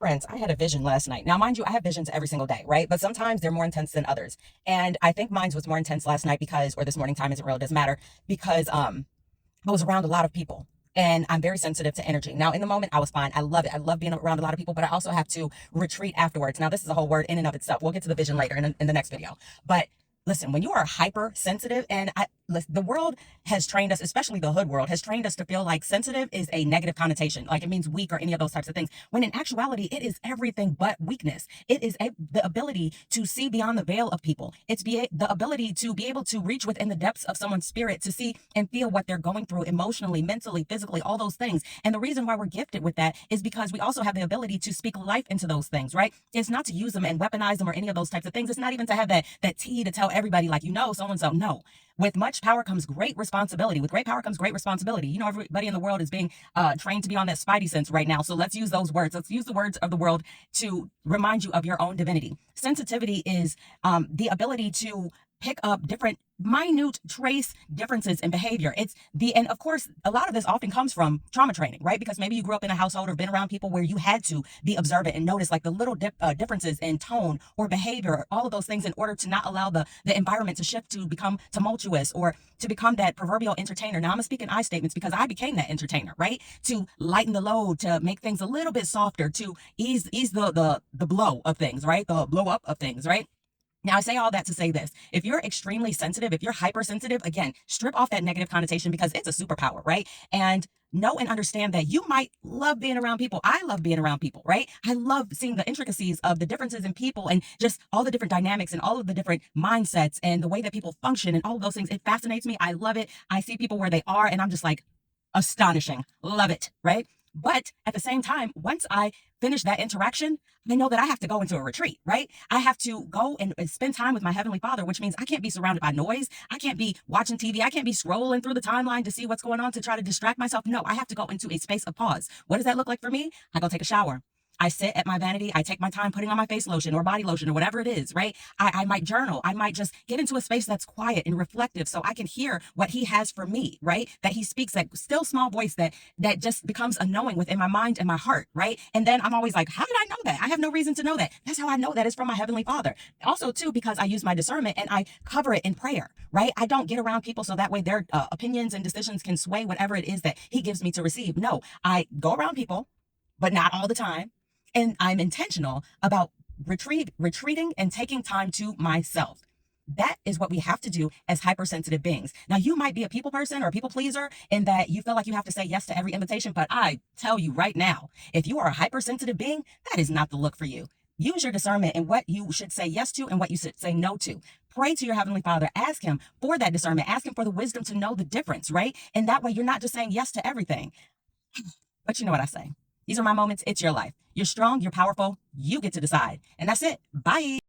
Friends, I had a vision last night. Now, mind you, I have visions every single day, right? But sometimes they're more intense than others. And I think mine was more intense last night because, or this morning, time isn't real, it doesn't matter, because I was around a lot of people. And I'm very sensitive to energy. Now, in the moment, I was fine. I love it. I love being around a lot of people, but I also have to retreat afterwards. Now, this is a whole word in and of itself. We'll get to the vision later in the next video. But listen, when you are hypersensitive, and the world has trained us, especially the hood world, has trained us to feel like sensitive is a negative connotation, like it means weak or any of those types of things. When in actuality, it is everything but weakness. It is the ability to see beyond the veil of people. It's the ability to be able to reach within the depths of someone's spirit to see and feel what they're going through emotionally, mentally, physically, all those things. And the reason why we're gifted with that is because we also have the ability to speak life into those things, right? It's not to use them and weaponize them or any of those types of things. It's not even to have that tea to tell everybody, like, so-and-so. No. With much power comes great responsibility. With great power comes great responsibility. You know, everybody in the world is being trained to be on that spidey sense right now. So let's use those words. Let's use the words of the world to remind you of your own divinity. Sensitivity is the ability to pick up different minute trace differences in behavior. And of course, a lot of this often comes from trauma training, right? Because maybe you grew up in a household or been around people where you had to be observant and notice like the little differences in tone or behavior, all of those things in order to not allow the environment to shift to become tumultuous or to become that proverbial entertainer. Now I'm speaking I statements because I became that entertainer, right? To lighten the load, to make things a little bit softer, to ease the blow of things, right? The blow up of things, right? Now, I say all that to say this. If you're extremely sensitive, if you're hypersensitive, again, strip off that negative connotation because it's a superpower, right? And know and understand that you might love being around people. I love being around people, right? I love seeing the intricacies of the differences in people and just all the different dynamics and all of the different mindsets and the way that people function and all of those things. It fascinates me. I love it. I see people where they are and I'm just like, astonishing. Love it, right? But at the same time, once I finish that interaction, I know that I have to go into a retreat, right? I have to go and spend time with my Heavenly Father, which means I can't be surrounded by noise. I can't be watching TV. I can't be scrolling through the timeline to see what's going on to try to distract myself. No, I have to go into a space of pause. What does that look like for me? I go take a shower. I sit at my vanity. I take my time putting on my face lotion or body lotion or whatever it is, right? I might journal. I might just get into a space that's quiet and reflective so I can hear what he has for me, right? That he speaks, that still small voice that just becomes a knowing within my mind and my heart, right? And then I'm always like, how did I know that? I have no reason to know that. That's how I know that it's from my Heavenly Father. Also, too, because I use my discernment and I cover it in prayer, right? I don't get around people so that way their opinions and decisions can sway whatever it is that he gives me to receive. No, I go around people, but not all the time. And I'm intentional about retreating and taking time to myself. That is what we have to do as hypersensitive beings. Now, you might be a people person or a people pleaser in that you feel like you have to say yes to every invitation, but I tell you right now, if you are a hypersensitive being, that is not the look for you. Use your discernment in what you should say yes to and what you should say no to. Pray to your Heavenly Father. Ask him for that discernment. Ask him for the wisdom to know the difference, right? And that way you're not just saying yes to everything. But you know what I say. These are my moments. It's your life. You're strong. You're powerful. You get to decide. And that's it. Bye.